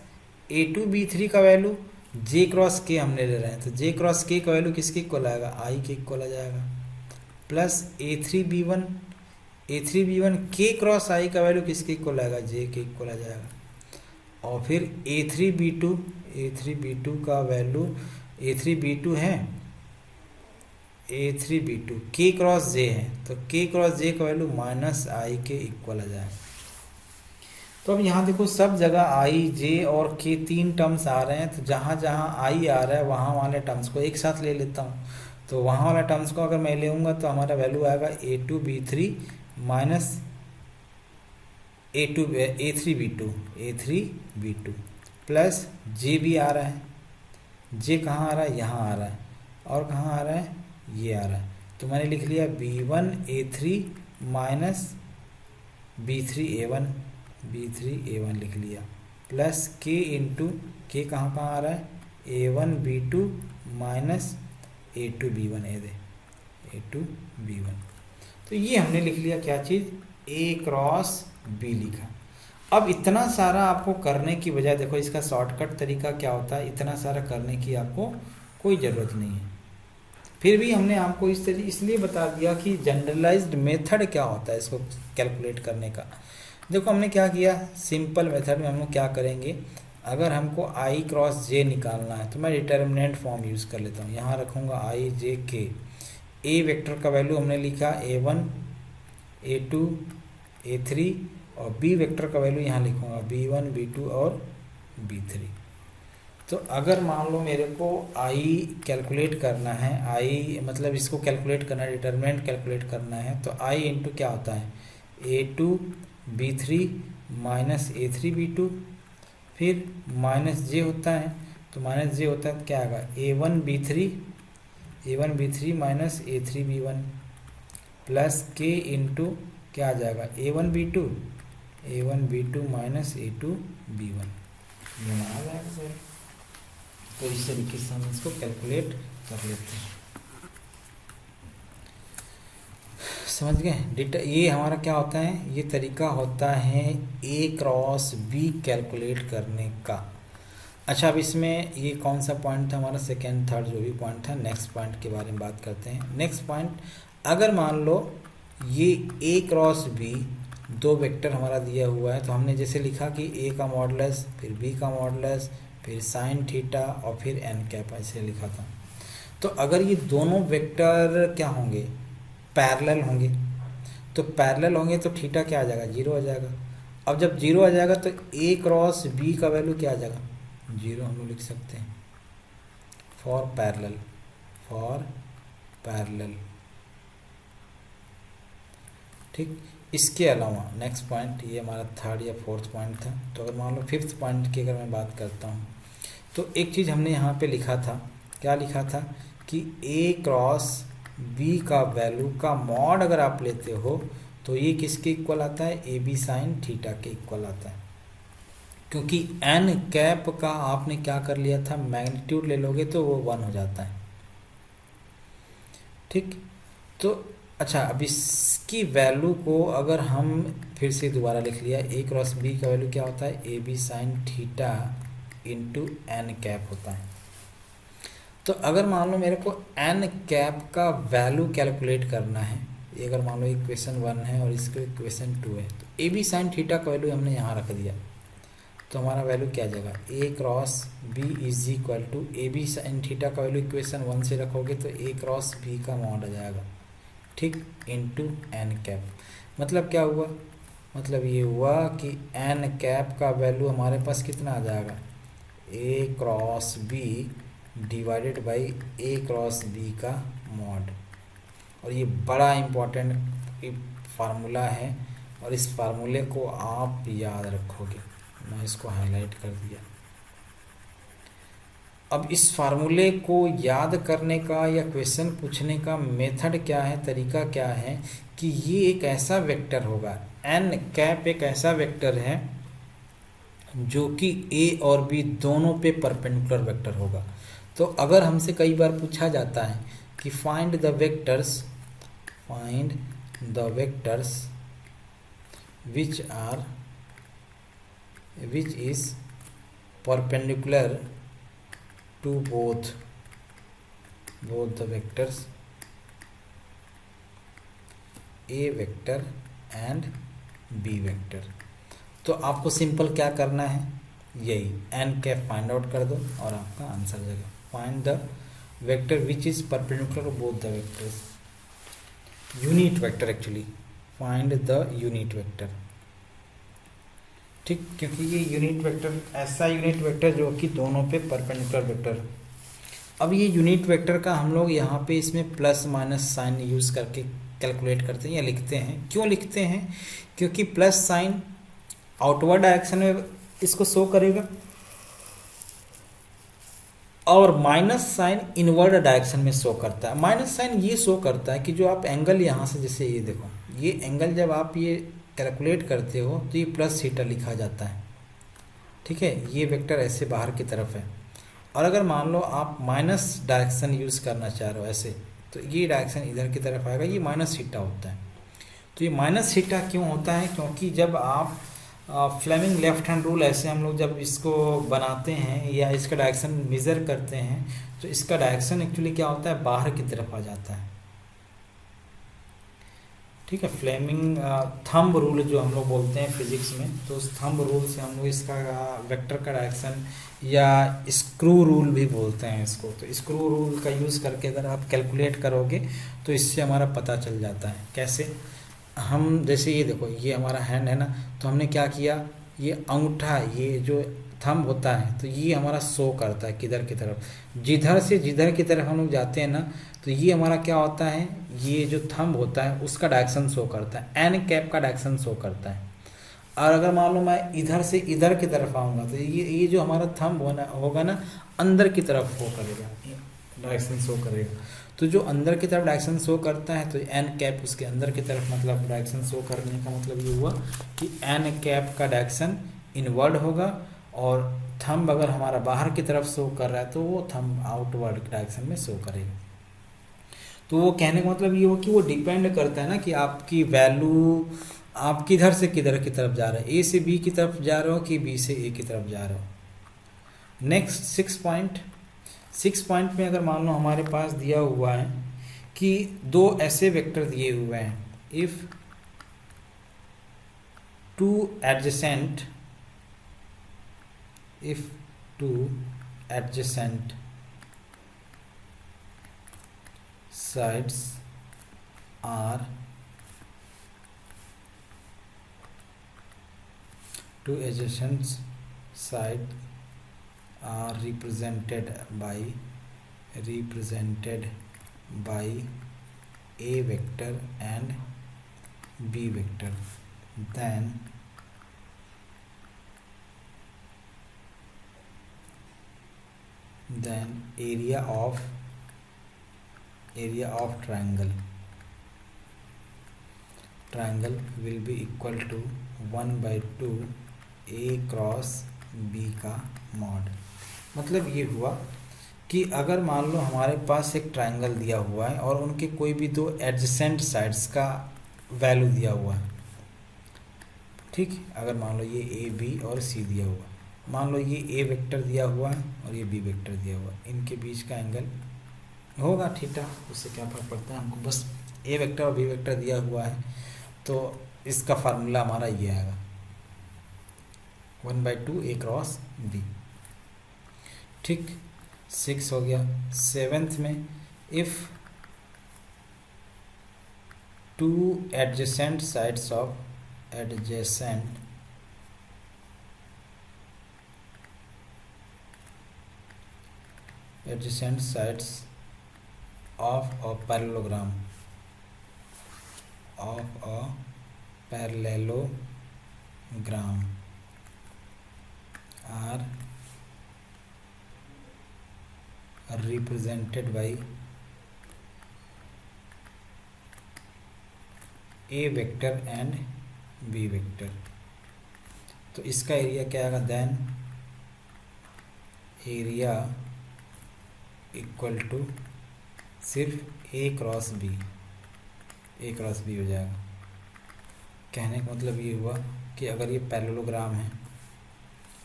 Speaker 1: A2B3 का वैल्यू J क्रॉस K हमने ले रहे हैं तो J क्रॉस K का वैल्यू किसके इक्वल आएगा I के इक्वल आ जाएगा plus A3B1 K cross I का वैल्यू किसके इक्वल आएगा J के इक्वल आ जाएगा। और फिर A3B2 का वैल्यू A3B2 है A3B2 K क्रॉस J है तो K क्रॉस J का वैल्यू माइनस I के इक्वल आ जाएगा। तो अब यहाँ देखो सब जगह I J और K तीन टर्म्स आ रहे हैं तो जहाँ जहाँ I आ रहा है वहाँ वाले टर्म्स को एक साथ ले लेता हूँ। तो वहाँ वाला टर्म्स को अगर मैं लेऊँगा तो हमारा वैल्यू आएगा A2B3 minus A3B2 plus J भी आ रहा है, J कहाँ आ रहा है यहाँ आ रहा है और कहाँ आ रहा है ये आ रहा है। तो मैंने लिख लिया B1A3 माइनस B3A1 लिख लिया प्लस K इंटू K कहाँ आ रहा है A1B2 माइनस A2B1 A2B1। तो ये हमने लिख लिया क्या चीज़ A क्रॉस B लिखा। अब इतना सारा आपको करने की बजाय देखो इसका शॉर्टकट तरीका क्या होता है, इतना सारा करने की आपको कोई ज़रूरत नहीं है। फिर भी हमने आपको इस तरीके इसलिए बता दिया कि जनरलाइज्ड मेथड क्या होता है इसको कैलकुलेट करने का। देखो हमने क्या किया, सिंपल मेथड में हम लोग क्या करेंगे, अगर हमको I क्रॉस J निकालना है तो मैं डिटर्मिनेंट फॉर्म यूज़ कर लेता हूँ। यहाँ रखूँगा I J K। A vector का वैल्यू हमने लिखा A1 A2 A3 और B वेक्टर का वैल्यू यहाँ लिखूँगा B1 B2 और B3। तो अगर मान लो मेरे को I कैलकुलेट करना है, I मतलब इसको कैलकुलेट करना है, डिटर्मिनेंट कैलकुलेट करना है तो I इंटू क्या होता है A2B3 माइनस A3B2 फिर माइनस J होता है तो माइनस J होता है क्या आएगा A1B3 minus A3B1 plus K into क्या आ जाएगा A1B2 माइनस A2B1 ये आ जाएगा सर। तो इस तरीके से हम इसको कैलकुलेट कर लेते हैं। समझ गए, ये हमारा क्या होता है, ये तरीका होता है A क्रॉस B कैलकुलेट करने का। अच्छा अब इसमें ये कौन सा पॉइंट था हमारा, सेकेंड थर्ड जो भी पॉइंट था, नेक्स्ट पॉइंट के बारे में बात करते हैं। नेक्स्ट पॉइंट, अगर मान लो ये A क्रॉस B दो वेक्टर हमारा दिया हुआ है तो हमने जैसे लिखा कि A का मॉडुलस फिर B का मॉडुलस फिर साइन थीटा और फिर n कैप ऐसे लिखा था। तो अगर ये दोनों वेक्टर क्या होंगे, पैरेलल होंगे, तो पैरेलल होंगे तो थीटा क्या आ जाएगा, जीरो आ जाएगा। अब जब जीरो आ जाएगा तो A क्रॉस B का वैल्यू क्या आ जाएगा, जीरो हम लोग लिख सकते हैं फॉर पैरेलल। ठीक, इसके अलावा नेक्स्ट पॉइंट, ये हमारा थर्ड या फोर्थ पॉइंट था। तो अगर मान लो फिफ्थ पॉइंट की अगर मैं बात करता हूँ, तो एक चीज़ हमने यहाँ पे लिखा था, क्या लिखा था कि ए क्रॉस बी का वैल्यू का मॉड अगर आप लेते हो तो ये किसके इक्वल आता है, ए बी साइन थीटा के इक्वल आता है। क्योंकि एन कैप का आपने क्या कर लिया था, मैग्नीट्यूड ले लोगे तो वो 1 हो जाता है। ठीक, तो अच्छा, अब इसकी वैल्यू को अगर हम फिर से दोबारा लिख लिया, ए क्रॉस बी का वैल्यू क्या होता है, A B sine theta into N cap होता है। तो अगर मान लो मेरे को एन कैप का वैल्यू कैलकुलेट करना है, ये अगर मान लो इक्वेशन 1 है और इसका इक्वेशन 2 है, तो ए बी साइन थीटा का वैल्यू हमने यहाँ रख दिया, तो हमारा वैल्यू क्या आ जाएगा, A cross B is equal to A B sine theta का वैल्यू इक्वेशन 1 से रखोगे तो ए क्रॉस बी का मॉड आ जाएगा, ठीक, इनटू एन कैप। मतलब क्या हुआ, मतलब ये हुआ कि एन कैप का वैल्यू हमारे पास कितना आ जाएगा, A cross B divided by A cross B का मॉड। और ये बड़ा इम्पोर्टेंट फार्मूला है और इस फार्मूले को आप याद रखोगे, मैं इसको हाईलाइट कर दिया। अब इस फार्मूले को याद करने का या क्वेश्चन पूछने का मेथड क्या है, तरीका क्या है कि ये एक ऐसा वेक्टर होगा, एन कैप एक ऐसा वेक्टर है जो कि ए और बी दोनों पे परपेंडिकुलर वेक्टर होगा। तो अगर हमसे कई बार पूछा जाता है कि find the vectors which is perpendicular to both the vectors a vector and b vector, तो आपको सिंपल क्या करना है, यही एन कैप फाइंड आउट कर दो और आपका आंसर आ जाएगा। Find the vector which is perpendicular to both the vectors, unit vector actually, find the unit vector. ठीक, क्योंकि ये यूनिट वेक्टर ऐसा यूनिट वेक्टर जो कि दोनों पे परपेंडिकुलर वेक्टर। अब ये यूनिट वेक्टर का हम लोग यहाँ पे इसमें प्लस माइनस साइन यूज़ करके कैलकुलेट करते हैं या लिखते हैं। क्यों लिखते हैं, क्योंकि प्लस साइन आउटवर्ड डायरेक्शन में इसको शो करेगा और माइनस साइन इनवर्ड डायरेक्शन में शो करता है। माइनस साइन ये शो करता है कि जो आप एंगल यहाँ से, जैसे ये देखो, ये एंगल जब आप ये कैलकुलेट करते हो तो ये प्लस थीटा लिखा जाता है, ठीक है, ये वेक्टर ऐसे बाहर की तरफ है। और अगर मान लो आप माइनस डायरेक्शन यूज़ करना चाह रहे हो ऐसे, तो ये डायरेक्शन इधर की तरफ आएगा, ये माइनस थीटा होता है। तो ये माइनस थीटा क्यों होता है, क्योंकि जब आप फ्लेमिंग लेफ्ट हैंड रूल ऐसे हम लोग जब इसको बनाते हैं या इसका डायरेक्शन मेज़र करते हैं तो इसका डायरेक्शन एक्चुअली क्या होता है, बाहर की तरफ आ जाता है। ठीक है, फ्लेमिंग थंब रूल जो हम लोग बोलते हैं फिजिक्स में, तो उस थंब रूल से हम लोग इसका वेक्टर का डायरेक्शन या स्क्रू रूल भी बोलते हैं इसको, तो स्क्रू रूल का यूज़ करके अगर आप कैलकुलेट करोगे तो इससे हमारा पता चल जाता है। कैसे, हम जैसे ये देखो, ये हमारा हैंड है ना, तो हमने क्या किया, ये अंगूठा, ये जो थंब होता है तो ये हमारा शो करता है किधर की तरफ, जिधर से जिधर की तरफ हम लोग जाते हैं ना, तो ये हमारा क्या होता है, ये जो थंब होता है उसका डायरेक्शन शो करता है, एन कैप का डायरेक्शन शो करता है। और अगर मान लो मैं इधर से इधर की तरफ आऊँगा तो ये जो हमारा थंब होगा ना, अंदर की तरफ शो करेगा, डायरेक्शन शो करेगा। तो जो अंदर की तरफ डायरेक्शन शो करता है तो एन कैप उसके अंदर की तरफ, मतलब डायरेक्शन शो करने का मतलब ये हुआ कि एन कैप का डायरेक्शन इनवर्ड होगा और थंब अगर हमारा बाहर की तरफ शो कर रहा है तो वो थंब आउटवर्ड डायरेक्शन में शो करेगा। तो वो कहने का मतलब ये हो कि वो डिपेंड करता है ना कि आपकी वैल्यू आप किधर से किधर की तरफ जा रहे हो, ए से बी की तरफ जा रहे हो कि बी से ए की तरफ जा रहे हो। नेक्स्ट 6 पॉइंट में अगर मान लो हमारे पास दिया हुआ है कि दो ऐसे वेक्टर दिए हुए हैं, if two adjacent sides are two adjacent sides are represented by a vector and B vector, then area of triangle will be equal to 1/2 a cross b का मॉड। मतलब ये हुआ कि अगर मान लो हमारे पास एक ट्रायंगल दिया हुआ है और उनके कोई भी दो एडजेसेंट साइड्स का वैल्यू दिया हुआ है, ठीक, अगर मान लो ये ए बी और सी दिया हुआ है, मान लो ये ए वेक्टर दिया हुआ है और ये बी वेक्टर दिया हुआ है, इनके बीच का एंगल होगा थीटा, उससे क्या फर्क पड़ता है हमको, बस ए वेक्टर और बी वेक्टर दिया हुआ है तो इसका फार्मूला हमारा ये आएगा 1/2 a क्रॉस b, ठीक। 6 हो गया। 7th में if two adjacent sides of adjacent sides of a parallelogram are represented by a vector and b vector, तो इसका एरिया क्या आएगा, देन एरिया इक्वल टू सिर्फ ए क्रॉस बी हो जाएगा। कहने का मतलब ये हुआ कि अगर ये पैरेललोग्राम है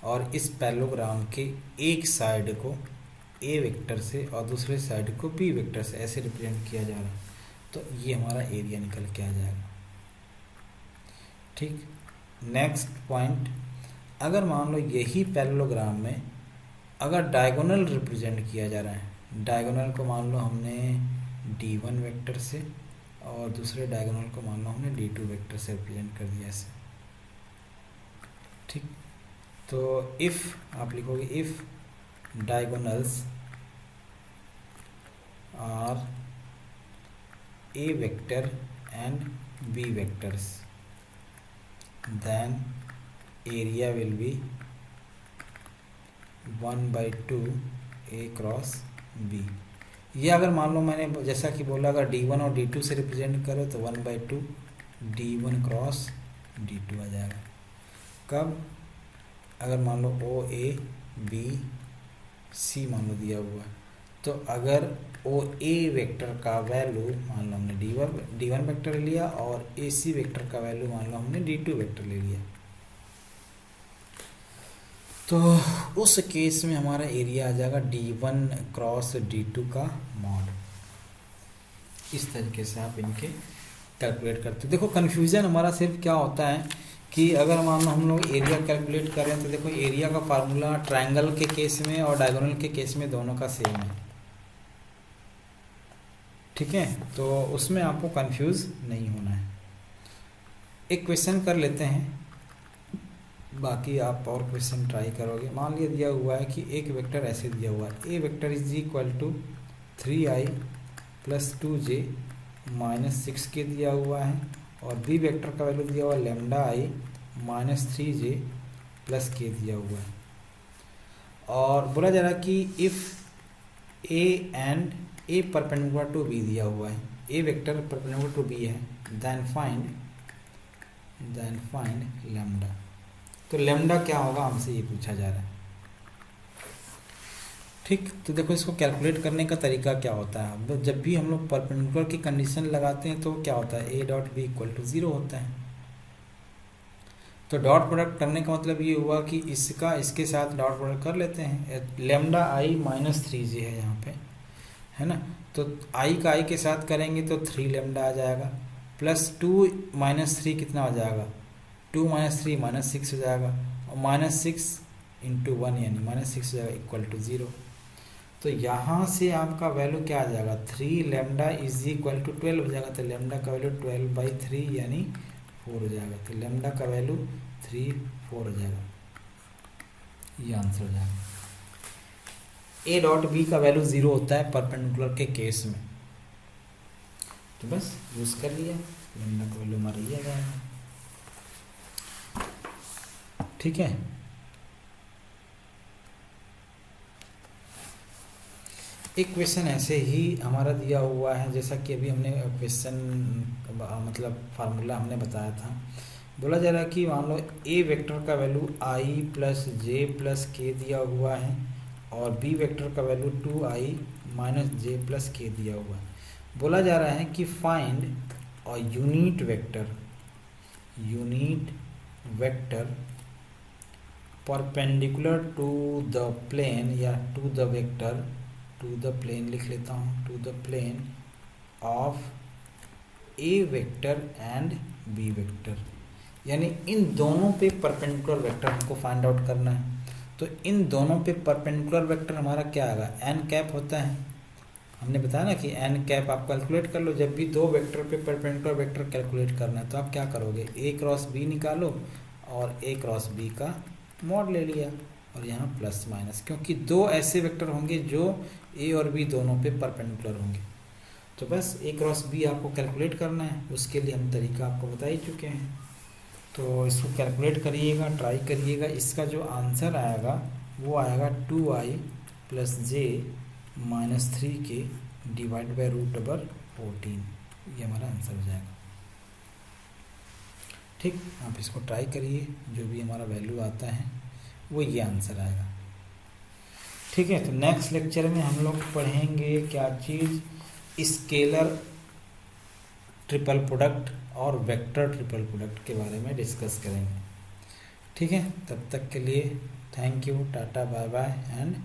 Speaker 1: और इस पैरेललोग्राम के एक साइड को ए वेक्टर से और दूसरे साइड को बी वेक्टर से ऐसे रिप्रेजेंट किया जा रहा है, तो ये हमारा एरिया निकल के आ जाएगा, ठीक। नेक्स्ट पॉइंट, अगर मान लो यही पैरेललोग्राम में अगर डायगोनल रिप्रेजेंट किया जा रहा है, डायगोनल को मान लो हमने d1 वेक्टर से और दूसरे डायगोनल को मान लो हमने d2 वेक्टर से रिप्रेजेंट कर दिया ऐसे, ठीक। तो इफ़ आप लिखोगे if diagonals are A vector and B vectors, then area will be 1/2 a cross b। ये अगर मान लो मैंने जैसा कि बोला अगर d1 और d2 से रिप्रेजेंट करो तो 1/2 d1 क्रॉस d2 आ जाएगा। कब, अगर मान लो ओ ए बी सी मान लो दिया हुआ है, तो अगर ओ ए वेक्टर का वैल्यू मान लो हमने d1 वेक्टर ले लिया और ए सी वेक्टर का वैल्यू मान लो हमने d2 वेक्टर ले लिया, तो उस केस में हमारा एरिया आ जाएगा d1 क्रॉस d2 का मॉड। इस तरीके से आप इनके कैलकुलेट करते हो। देखो कन्फ्यूज़न हमारा सिर्फ क्या होता है कि अगर मान लो हम लोग एरिया कैलकुलेट कर रहे हैं तो देखो एरिया का फार्मूला ट्रायंगल के केस में और डायगोनल के केस में दोनों का सेम है, ठीक है, तो उसमें आपको कंफ्यूज नहीं होना है। एक क्वेश्चन कर लेते हैं, बाकी आप और क्वेश्चन ट्राई करोगे। मान लिया दिया हुआ है कि एक वेक्टर ऐसे दिया हुआ है, A vector is equal to 3i + 2j - 6k दिया हुआ है और बी वेक्टर का वैल्यू दिया हुआ है λi - 3j + k दिया हुआ है, और बोला जा रहा है कि if A and A perpendicular to B दिया हुआ है, A vector perpendicular to B है, देन फाइंड लैम्डा। तो लैम्डा क्या होगा हमसे ये पूछा जा रहा है, ठीक। तो देखो इसको कैलकुलेट करने का तरीका क्या होता है, जब भी हम लोग परपेंडिकुलर की कंडीशन लगाते हैं तो क्या होता है, a डॉट b = 0 होता है। तो डॉट प्रोडक्ट करने का मतलब ये हुआ कि इसका इसके साथ डॉट प्रोडक्ट कर लेते हैं। λi - 3j है यहाँ पे, है ना, तो i का i के साथ करेंगे तो 3 लैम्डा आ जाएगा, +2 - 3 कितना हो जाएगा, 2 - 3 -6 हो जाएगा, और -6 × 1 यानी -6 हो जाएगा =0। तो यहाँ से आपका वैल्यू क्या आ जाएगा, 3 लैम्डा = 12 हो जाएगा, तो लैम्डा का वैल्यू 12/3 यानी 4 हो जाएगा, तो लैम्डा का वैल्यू 3 4 हो जाएगा, ये आंसर हो जाएगा। ए डॉट बी का वैल्यू 0 होता है परपेंडिकुलर के केस में, तो बस यूज़ कर लिया। लैम्डा का वैल्यू हमारा ये आ जाएगा। ठीक है, एक क्वेश्चन ऐसे ही हमारा दिया हुआ है, जैसा कि अभी हमने क्वेश्चन मतलब फार्मूला हमने बताया था। बोला जा रहा है कि मान लो ए वेक्टर का वैल्यू आई प्लस जे प्लस के दिया हुआ है और बी वेक्टर का वैल्यू 2i माइनस जे प्लस के दिया हुआ है। बोला जा रहा है कि फाइंड और unit vector perpendicular to the plane या to the vector, to the plane लिख लेता हूँ, to the plane of A vector and B vector, यानी इन दोनों पे परपेंडिकुलर वेक्टर हमको फाइंड आउट करना है। तो इन दोनों पे परपेंडिकुलर वेक्टर हमारा क्या आएगा, एन कैप होता है। हमने बताया ना कि एन कैप आप कैलकुलेट कर लो, जब भी दो वेक्टर पे परपेंडिकुलर वेक्टर कैलकुलेट करना है तो आप क्या करोगे, ए क्रॉस बी निकालो और ए क्रॉस बी का मॉड ले लिया और यहाँ प्लस माइनस, क्योंकि दो ऐसे वेक्टर होंगे जो ए और बी दोनों पे परपेंडिकुलर होंगे। तो बस ए क्रॉस बी आपको कैलकुलेट करना है, उसके लिए हम तरीका आपको बता ही चुके हैं। तो इसको कैलकुलेट करिएगा, ट्राई करिएगा। इसका जो आंसर आएगा वो आएगा 2i plus J minus 3k divide by root over 14, ये हमारा आंसर हो जाएगा। ठीक, आप इसको ट्राई करिए, जो भी हमारा वैल्यू आता है वो ये आंसर आएगा। ठीक है, तो नेक्स्ट लेक्चर में हम लोग पढ़ेंगे क्या चीज़, स्केलर ट्रिपल प्रोडक्ट और वेक्टर ट्रिपल प्रोडक्ट के बारे में डिस्कस करेंगे। ठीक है, तब तक के लिए थैंक यू, टाटा बाय बाय एंड